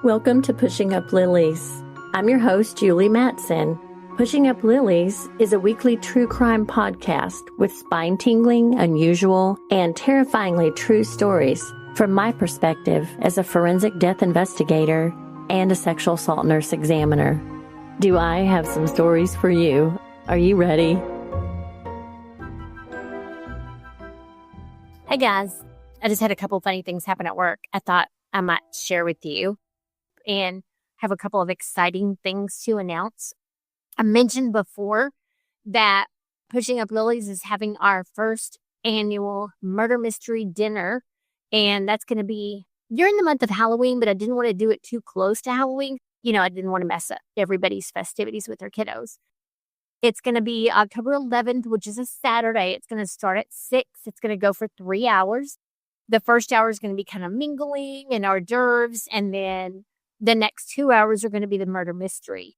Welcome to Pushing Up Lilies. I'm your host, Julie Mattson. Pushing Up Lilies is a weekly true crime podcast with spine-tingling, unusual, and terrifyingly true stories from my perspective as a forensic death investigator and a sexual assault nurse examiner. Do I have some stories for you? Are you ready? Hey guys, I just had a couple funny things happen at work. I thought I might share with you and have a couple of exciting things to announce. I mentioned before that Pushing Up Lilies is having our first annual murder mystery dinner, and that's going to be during the month of Halloween, but I didn't want to do it too close to Halloween. I didn't want to mess up everybody's festivities with their kiddos. It's going to be October 11th, which is a Saturday. It's going to start at 6. It's going to go for 3 hours. The first hour is going to be kind of mingling and hors d'oeuvres, and then the next 2 hours are going to be the murder mystery.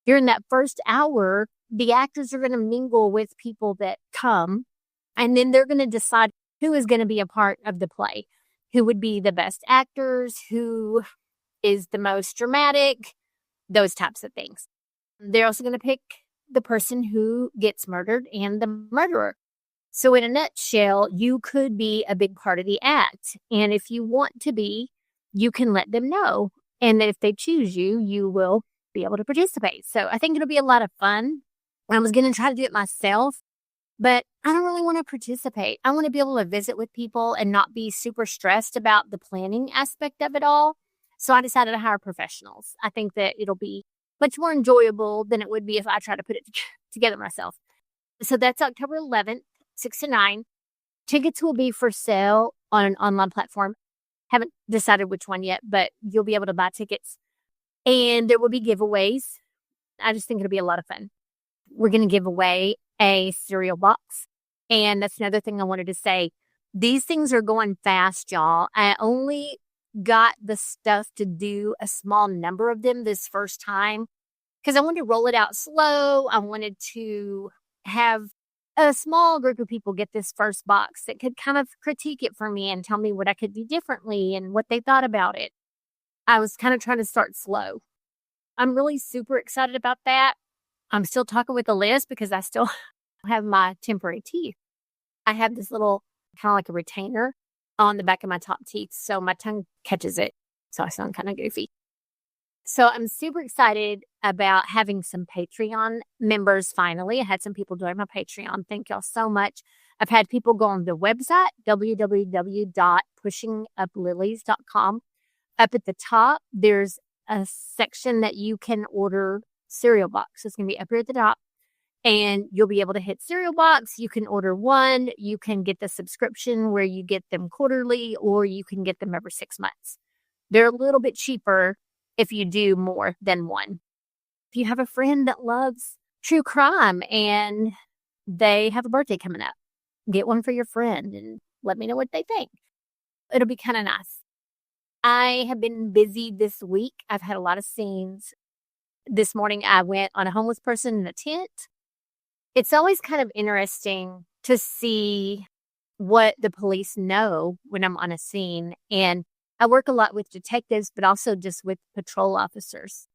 During that first hour, the actors are going to mingle with people that come, and then they're going to decide who is going to be a part of the play, who would be the best actors, who is the most dramatic, those types of things. They're also going to pick the person who gets murdered and the murderer. So in a nutshell, you could be a big part of the act. And if you want to be, you can let them know. And if they choose you, you will be able to participate. So I think it'll be a lot of fun. I was going to try to do it myself, but I don't really want to participate. I want to be able to visit with people and not be super stressed about the planning aspect of it all. So I decided to hire professionals. I think that it'll be much more enjoyable than it would be if I try to put it together myself. So that's October 11th, 6 to 9. Tickets will be for sale on an online platform. Haven't decided which one yet, but you'll be able to buy tickets. And there will be giveaways. I just think it'll be a lot of fun. We're going to give away a cereal box. And that's another thing I wanted to say. These things are going fast, y'all. I only got the stuff to do a small number of them this first time because I wanted to roll it out slow. I wanted to have a small group of people get this first box that could kind of critique it for me and tell me what I could do differently and what they thought about it. I was kind of trying to start slow. I'm really super excited about that. I'm still talking with the list because I still have my temporary teeth. I have this little kind of like a retainer on the back of my top teeth, so my tongue catches it, so I sound kind of goofy. So I'm super excited about having some Patreon members finally. I had some people join my Patreon. Thank y'all so much. I've had people go on the website, www.pushinguplilies.com. Up at the top, there's a section that you can order cereal box. So it's going to be up here at the top. And you'll be able to hit cereal box. You can order one. You can get the subscription where you get them quarterly, or you can get them every 6 months. They're a little bit cheaper if you do more than one. If you have a friend that loves true crime and they have a birthday coming up, get one for your friend and let me know what they think. It'll be kind of nice. I have been busy this week. I've had a lot of scenes. This morning, I went on a homeless person in a tent. It's always kind of interesting to see what the police know when I'm on a scene. And I work a lot with detectives, but also just with patrol officers.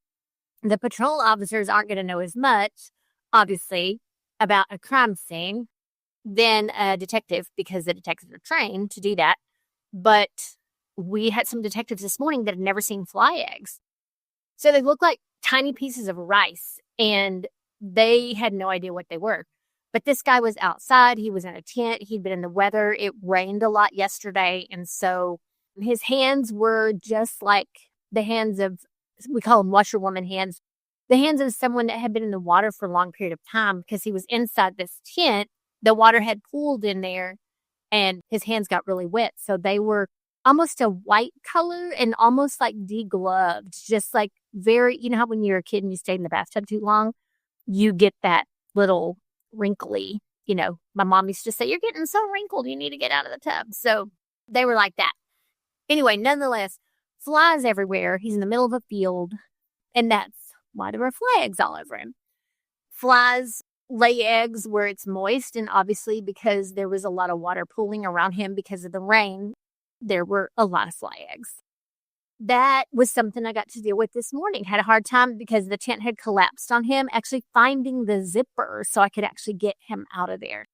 The patrol officers aren't going to know as much, obviously, about a crime scene than a detective because the detectives are trained to do that. But we had some detectives this morning that had never seen fly eggs. So they look like tiny pieces of rice, and they had no idea what they were. But this guy was outside. He was in a tent. He'd been in the weather. It rained a lot yesterday. And so his hands were just like the hands of, we call them washerwoman hands, the hands of someone that had been in the water for a long period of time because he was inside this tent. The water had pooled in there and his hands got really wet. So they were almost a white color and almost like degloved, just like very, you know how when you're a kid and you stayed in the bathtub too long, you get that little wrinkly, my mom used to say, you're getting so wrinkled, you need to get out of the tub. So they were like that. Anyway, nonetheless, flies everywhere. He's in the middle of a field, and that's why there were fly eggs all over him. Flies lay eggs where it's moist, and obviously because there was a lot of water pooling around him because of the rain, there were a lot of fly eggs. that was something I got to deal with this morning. Had a hard time because the tent had collapsed on him, actually finding the zipper so I could actually get him out of there.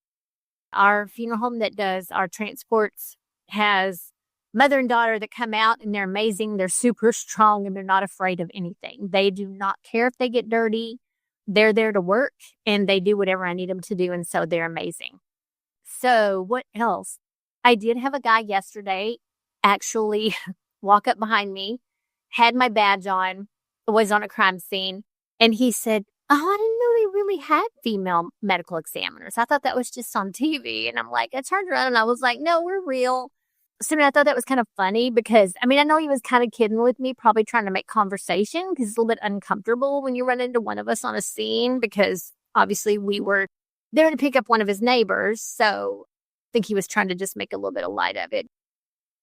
Our funeral home that does our transports has mother and daughter that come out, and they're amazing. They're super strong and they're not afraid of anything. They do not care if they get dirty. They're there to work and they do whatever I need them to do. And so they're amazing. So what else? I did have a guy yesterday actually walk up behind me, had my badge on, was on a crime scene. And he said, "Oh, I didn't know they really had female medical examiners. I thought that was just on TV." And I'm like, I turned around and I was like, "No, we're real." So I thought that was kind of funny because, I know he was kind of kidding with me, probably trying to make conversation because it's a little bit uncomfortable when you run into one of us on a scene because obviously we were there to pick up one of his neighbors. So I think he was trying to just make a little bit of light of it.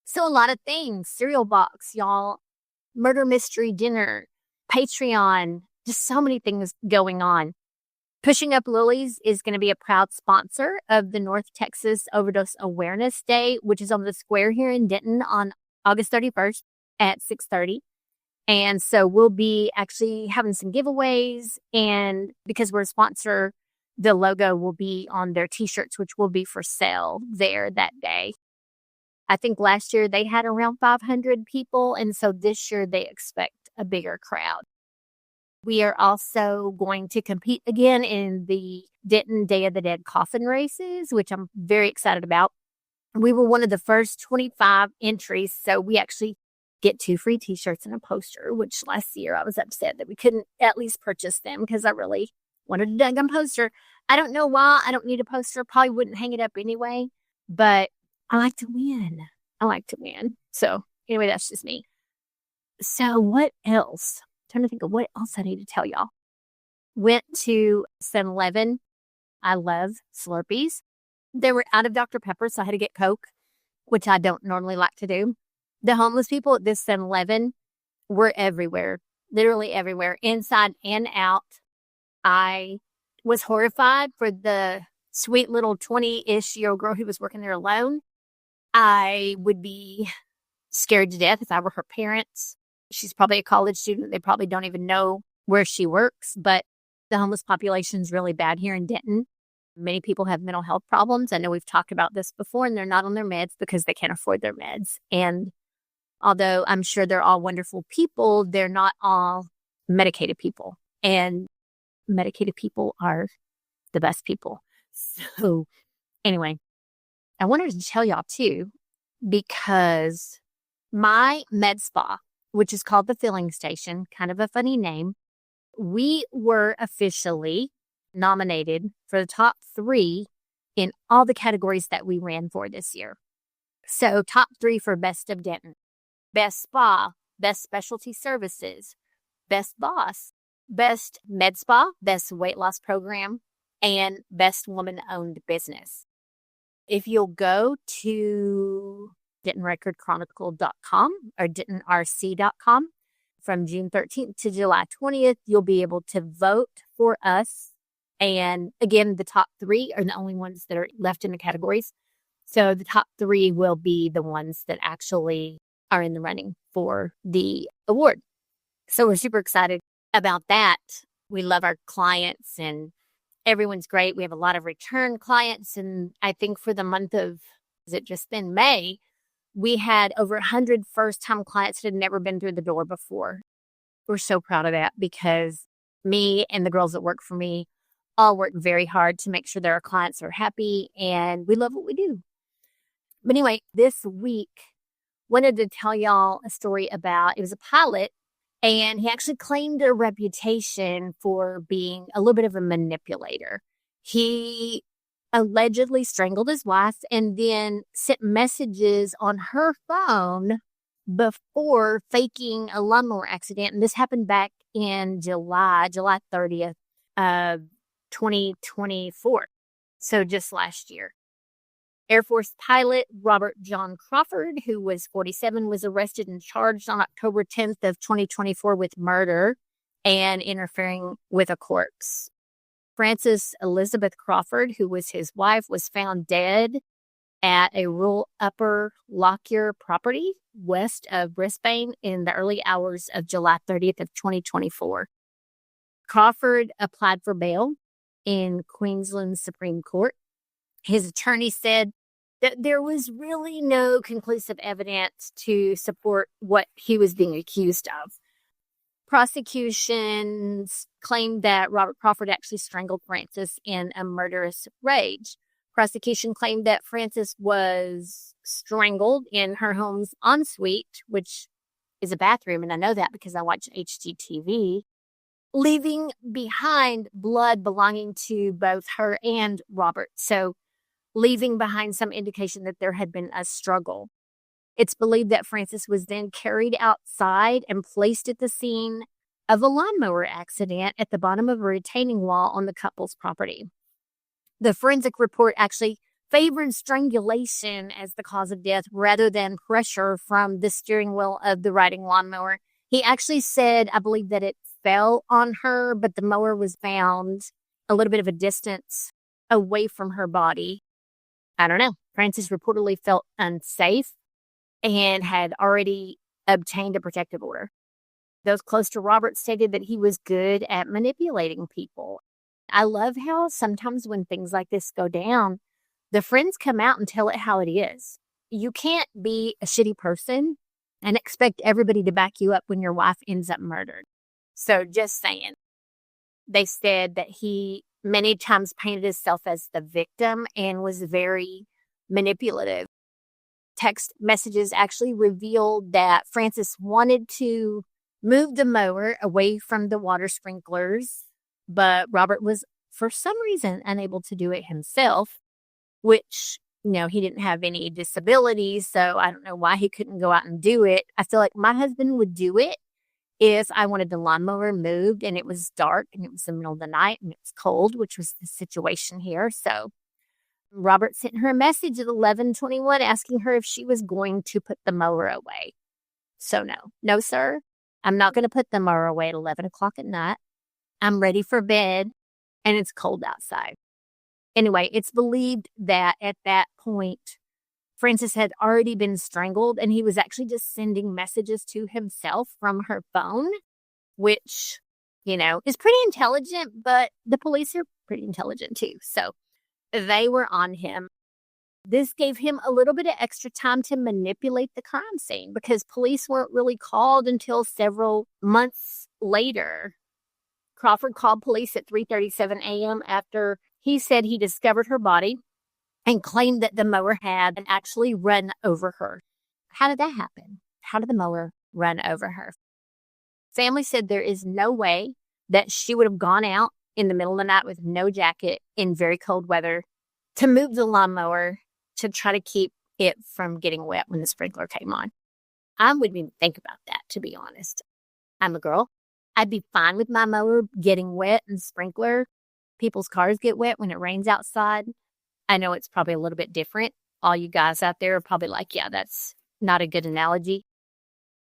So a lot of things, cereal box, y'all, murder mystery dinner, Patreon, just so many things going on. Pushing Up Lilies is going to be a proud sponsor of the North Texas Overdose Awareness Day, which is on the square here in Denton on August 31st at 6:30. And so we'll be actually having some giveaways. And because we're a sponsor, the logo will be on their t-shirts, which will be for sale there that day. I think last year they had around 500 people. And so this year they expect a bigger crowd. We are also going to compete again in the Denton Day of the Dead coffin races, which I'm very excited about. We were one of the first 25 entries, so we actually get 2 free t-shirts and a poster, which last year I was upset that we couldn't at least purchase them because I really wanted a daggum poster. I don't know why I don't need a poster. Probably wouldn't hang it up anyway, but I like to win. So anyway, that's just me. So what else? Trying to think of what else I need to tell y'all. Went to 7-Eleven. I love Slurpees. They were out of Dr. Pepper, so I had to get Coke, which I don't normally like to do. The homeless people at this 7-Eleven were everywhere, literally everywhere, inside and out. I was horrified for the sweet little 20-ish-year-old girl who was working there alone. I would be scared to death if I were her parents. She's probably a college student. They probably don't even know where she works, but the homeless population is really bad here in Denton. Many people have mental health problems. I know we've talked about this before, and they're not on their meds because they can't afford their meds. And although I'm sure they're all wonderful people, they're not all medicated people. And medicated people are the best people. So anyway, I wanted to tell y'all too, because my med spa, which is called the Filling Station, kind of a funny name, we were officially nominated for the top 3 in all the categories that we ran for this year. So top 3 for Best of Denton, Best Spa, Best Specialty Services, Best Boss, Best Med Spa, Best Weight Loss Program, and Best Woman-Owned Business. If you'll go to DentonRecordChronicle.com or DentonRC.com from June 13th to July 20th, you'll be able to vote for us. And again, the top 3 are the only ones that are left in the categories. So the top 3 will be the ones that actually are in the running for the award. So we're super excited about that. We love our clients and everyone's great. We have a lot of return clients. And I think for the month of, has it just been May, we had over 100 first-time clients that had never been through the door before. We're so proud of that because me and the girls that work for me all work very hard to make sure that our clients are happy, and we love what we do. But anyway, this week, wanted to tell y'all a story about, it was a pilot, and he actually claimed a reputation for being a little bit of a manipulator. He allegedly strangled his wife and then sent messages on her phone before faking a lawnmower accident. And this happened back in July 30th of 2024. So just last year. Air Force pilot Robert John Crawford, who was 47, was arrested and charged on October 10th of 2024 with murder and interfering with a corpse. Frances Elizabeth Crawford, who was his wife, was found dead at a rural Upper Lockyer property west of Brisbane in the early hours of July 30th of 2024. Crawford applied for bail in Queensland Supreme Court. His attorney said that there was really no conclusive evidence to support what he was being accused of. Prosecutions claimed that Robert Crawford actually strangled Frances in a murderous rage. Prosecution claimed that Frances was strangled in her home's ensuite, which is a bathroom, and I know that because I watch HGTV, leaving behind blood belonging to both her and Robert. So leaving behind some indication that there had been a struggle. It's believed that Frances was then carried outside and placed at the scene of a lawnmower accident at the bottom of a retaining wall on the couple's property. The forensic report actually favored strangulation as the cause of death rather than pressure from the steering wheel of the riding lawnmower. He actually said, I believe, that it fell on her, but the mower was found a little bit of a distance away from her body. I don't know. Frances reportedly felt unsafe and had already obtained a protective order. Those close to Robert stated that he was good at manipulating people. I love how sometimes when things like this go down, the friends come out and tell it how it is. You can't be a shitty person and expect everybody to back you up when your wife ends up murdered. So just saying. They said that he many times painted himself as the victim and was very manipulative. Text messages actually revealed that Frances wanted to move the mower away from the water sprinklers, but Robert was, for some reason, unable to do it himself, which, he didn't have any disabilities, so I don't know why he couldn't go out and do it. I feel like my husband would do it if I wanted the lawnmower moved and it was dark and it was the middle of the night and it was cold, which was the situation here. So Robert sent her a message at 11:21 asking her if she was going to put the mower away. So no, sir. I'm not going to put the mower away at 11 o'clock at night. I'm ready for bed and it's cold outside. Anyway, it's believed that at that point, Frances had already been strangled and he was actually just sending messages to himself from her phone, which, is pretty intelligent, but the police are pretty intelligent too. So they were on him. This gave him a little bit of extra time to manipulate the crime scene because police weren't really called until several months later. Crawford called police at 3:37 a.m. after he said he discovered her body and claimed that the mower had actually run over her. How did that happen? How did the mower run over her? Family said there is no way that she would have gone out in the middle of the night with no jacket in very cold weather to move the lawnmower to try to keep it from getting wet when the sprinkler came on. I wouldn't even think about that, to be honest. I'm a girl. I'd be fine with my mower getting wet and sprinkler. People's cars get wet when it rains outside. I know it's probably a little bit different. All you guys out there are probably like, yeah, that's not a good analogy.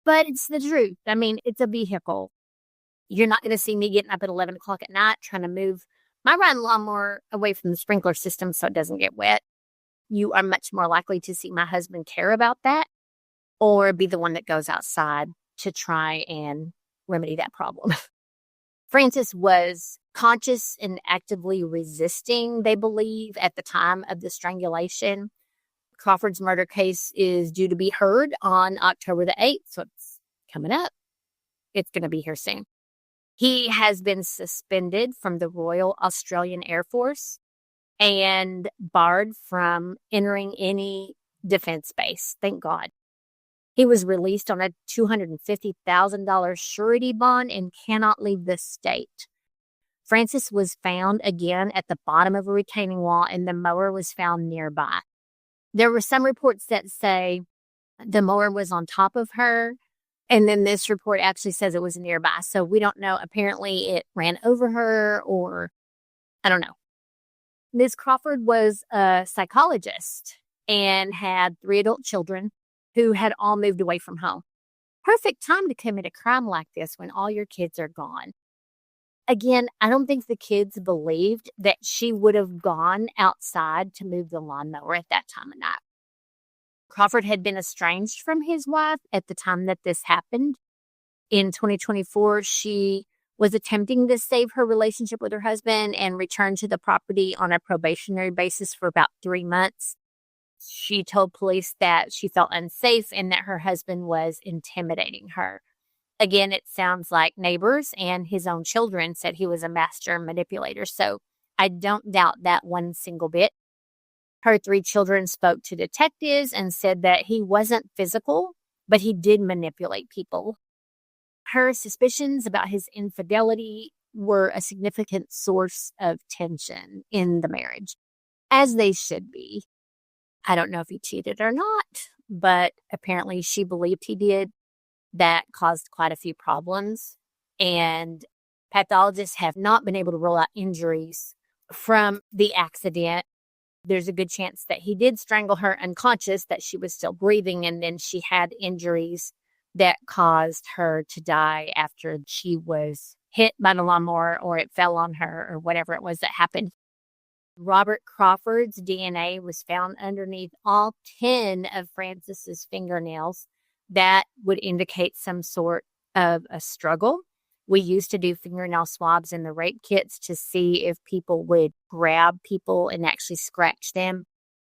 But it's the truth. I mean, it's a vehicle. You're not going to see me getting up at 11 o'clock at night trying to move my riding lawnmower away from the sprinkler system so it doesn't get wet. You are much more likely to see my husband care about that or be the one that goes outside to try and remedy that problem. Frances was conscious and actively resisting, they believe, at the time of the strangulation. Crawford's murder case is due to be heard on October the 8th, so it's coming up. It's going to be here soon. He has been suspended from the Royal Australian Air Force and barred from entering any defense base. Thank God. He was released on a $250,000 surety bond and cannot leave the state. Frances was found again at the bottom of a retaining wall and the mower was found nearby. There were some reports that say the mower was on top of her, and then this report actually says it was nearby. So we don't know. Apparently it ran over her, or I don't know. Ms. Crawford was a psychologist and had 3 adult children who had all moved away from home. Perfect time to commit a crime like this when all your kids are gone. Again, I don't think the kids believed that she would have gone outside to move the lawnmower at that time of night. Crawford had been estranged from his wife at the time that this happened. In 2024, she was attempting to save her relationship with her husband and returned to the property on a probationary basis for about 3 months. She told police that she felt unsafe and that her husband was intimidating her. Again, it sounds like neighbors and his own children said he was a master manipulator. So I don't doubt that one single bit. Her 3 children spoke to detectives and said that he wasn't physical, but he did manipulate people. Her suspicions about his infidelity were a significant source of tension in the marriage, as they should be. I don't know if he cheated or not, but apparently she believed he did. That caused quite a few problems, and pathologists have not been able to rule out injuries from the accident. There's a good chance that he did strangle her unconscious, that she was still breathing, and then she had injuries that caused her to die after she was hit by the lawnmower or it fell on her or whatever it was that happened. Robert Crawford's DNA was found underneath all 10 of Frances's fingernails. That would indicate some sort of a struggle. We used to do fingernail swabs in the rape kits to see if people would grab people and actually scratch them.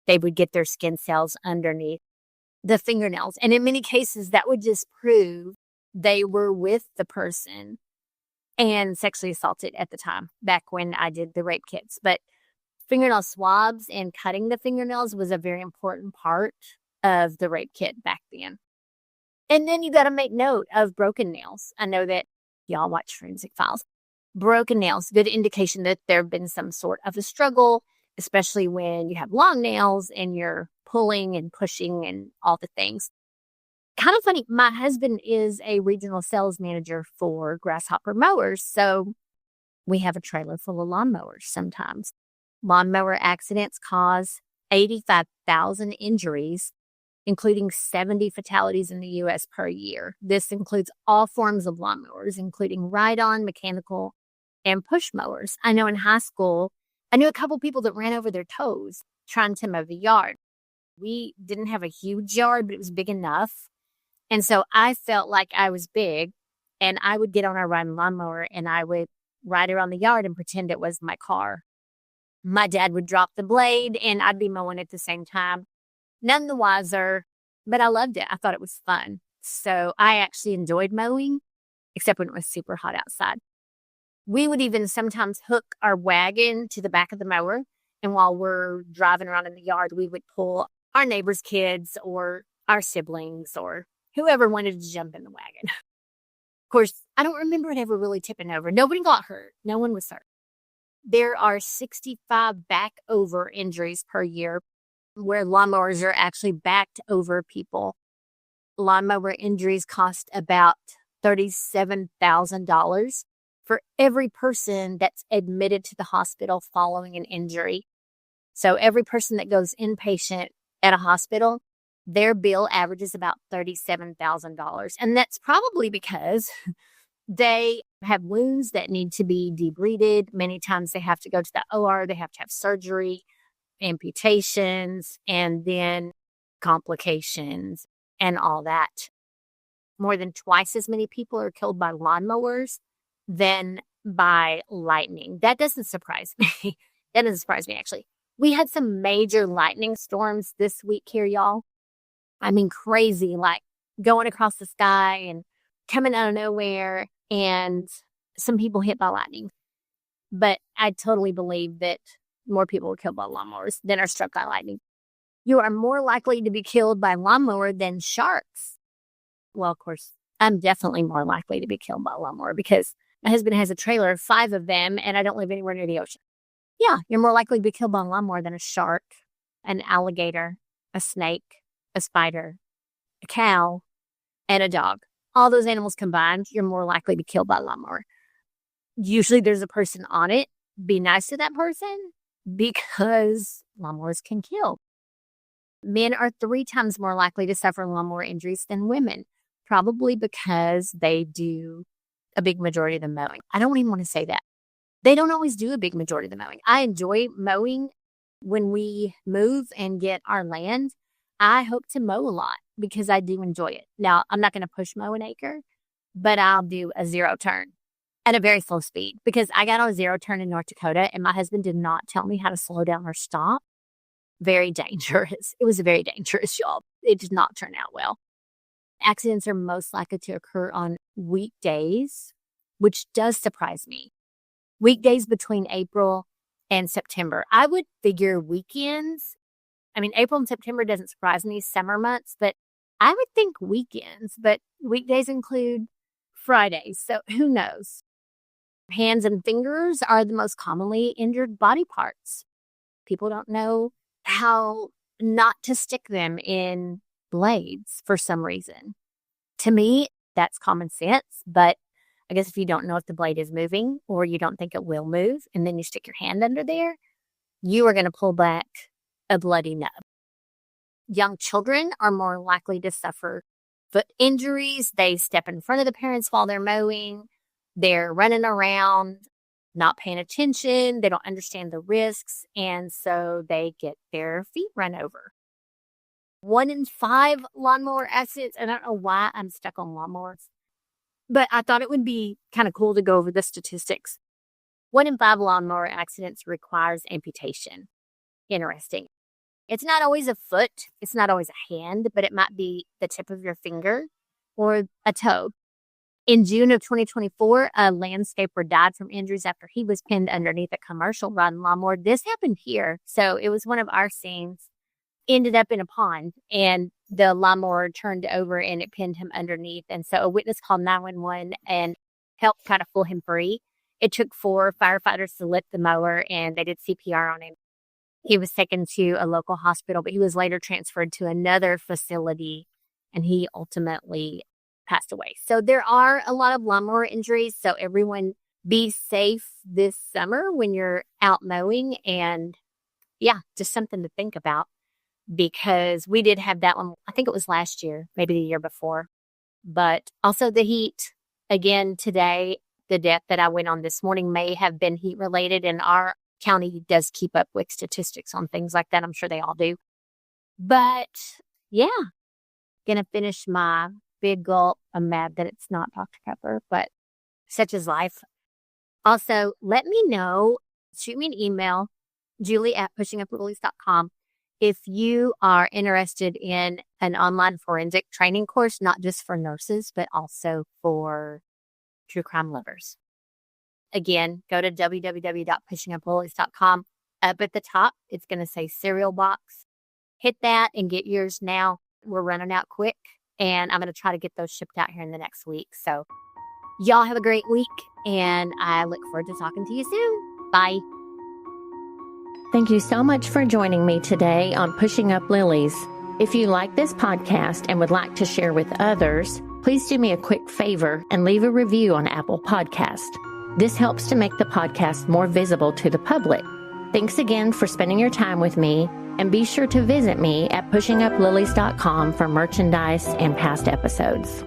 They would get their skin cells underneath the fingernails. And in many cases, that would just prove they were with the person and sexually assaulted at the time, back when I did the rape kits. But fingernail swabs and cutting the fingernails was a very important part of the rape kit back then. And then you got to make note of broken nails. I know that y'all watch Forensic Files. Broken nails, good indication that there have been some sort of a struggle, especially when you have long nails and you're pulling and pushing and all the things. Kind of funny, my husband is a regional sales manager for Grasshopper Mowers, so we have a trailer full of lawnmowers sometimes. Lawnmower accidents cause 85,000 injuries, including 70 fatalities in the U.S. per year. This includes all forms of lawnmowers, including ride-on, mechanical, and push mowers. I know in high school, I knew a couple people that ran over their toes trying to mow the yard. We didn't have a huge yard, but it was big enough. And so I felt like I was big, and I would get on our riding lawnmower and I would ride around the yard and pretend it was my car. My dad would drop the blade and I'd be mowing at the same time. None the wiser, but I loved it. I thought it was fun. So I actually enjoyed mowing, except when it was super hot outside. We would even sometimes hook our wagon to the back of the mower. And while we're driving around in the yard, we would pull our neighbors' kids or our siblings or whoever wanted to jump in the wagon. Of course, I don't remember it ever really tipping over. Nobody got hurt. No one was hurt. There are 65 back over injuries per year where lawnmowers are actually backed over people. Lawnmower injuries cost about $37,000 for every person that's admitted to the hospital following an injury. So every person that goes inpatient at a hospital, their bill averages about $37,000. And that's probably because they have wounds that need to be debrided. Many times they have to go to the OR, they have to have surgery, amputations, and then complications and all that. More than twice as many people are killed by lawnmowers than by lightning. That doesn't surprise me. That doesn't surprise me, actually. We had some major lightning storms this week here, y'all. I mean, crazy, like going across the sky and coming out of nowhere, and some people hit by lightning. But I totally believe that more people were killed by lawnmowers than are struck by lightning. You are more likely to be killed by lawnmower than sharks. Well, of course, I'm definitely more likely to be killed by a lawnmower because my husband has a trailer of 5 of them and I don't live anywhere near the ocean. Yeah, you're more likely to be killed by a lawnmower than a shark, an alligator, a snake, a spider, a cow, and a dog. All those animals combined, you're more likely to be killed by a lawnmower. Usually there's a person on it. Be nice to that person because lawnmowers can kill. Men are 3 times more likely to suffer lawnmower injuries than women, probably because they do a big majority of the mowing. I don't even want to say that. They don't always do a big majority of the mowing. I enjoy mowing when we move and get our land, I hope to mow a lot because I do enjoy it. Now, I'm not going to push mow an acre, but I'll do a 0 turn at a very slow speed because I got on a 0 turn in North Dakota and my husband did not tell me how to slow down or stop. Very dangerous. It was a very dangerous job. It did not turn out well. Accidents are most likely to occur on weekdays, which does surprise me. Weekdays between April and September. I would figure weekends. I mean, April and September doesn't surprise me, summer months, but I would think weekends, but weekdays include Fridays. So who knows? Hands and fingers are the most commonly injured body parts. People don't know how not to stick them in blades for some reason. To me, that's common sense, but I guess if you don't know if the blade is moving or you don't think it will move, and then you stick your hand under there, you are going to pull back a bloody nub. Young children are more likely to suffer foot injuries. They step in front of the parents while they're mowing. They're running around, not paying attention. They don't understand the risks, and so they get their feet run over. 1 in 5 lawnmower accidents. I don't know why I'm stuck on lawnmowers, but I thought it would be kind of cool to go over the statistics. 1 in 5 lawnmower accidents requires amputation. Interesting. It's not always a foot. It's not always a hand, but it might be the tip of your finger or a toe. In June of 2024, a landscaper died from injuries after he was pinned underneath a commercial run lawnmower. This happened here. So it was one of our scenes. Ended up in a pond and the lawnmower turned over and it pinned him underneath. And so a witness called 911 and helped kind of pull him free. It took 4 firefighters to lift the mower and they did CPR on him. He was taken to a local hospital, but he was later transferred to another facility and he ultimately passed away. So there are a lot of lawnmower injuries. So everyone be safe this summer when you're out mowing. And yeah, just something to think about. Because we did have that one, I think it was last year, maybe the year before. But also the heat. Again, today, the death that I went on this morning may have been heat related, and our county does keep up with statistics on things like that. I'm sure they all do. But yeah, gonna finish my big gulp. I'm mad that it's not Dr. Pepper, but such is life. Also, let me know, shoot me an email, julie@pushinguplilies.com. If you are interested in an online forensic training course, not just for nurses, but also for true crime lovers. Again, go to www.pushinguplilies.com. Up at the top, it's going to say cereal box. Hit that and get yours now. We're running out quick, and I'm going to try to get those shipped out here in the next week. So y'all have a great week, and I look forward to talking to you soon. Bye. Thank you so much for joining me today on Pushing Up Lilies. If you like this podcast and would like to share with others, please do me a quick favor and leave a review on Apple Podcast. This helps to make the podcast more visible to the public. Thanks again for spending your time with me, and be sure to visit me at pushinguplilies.com for merchandise and past episodes.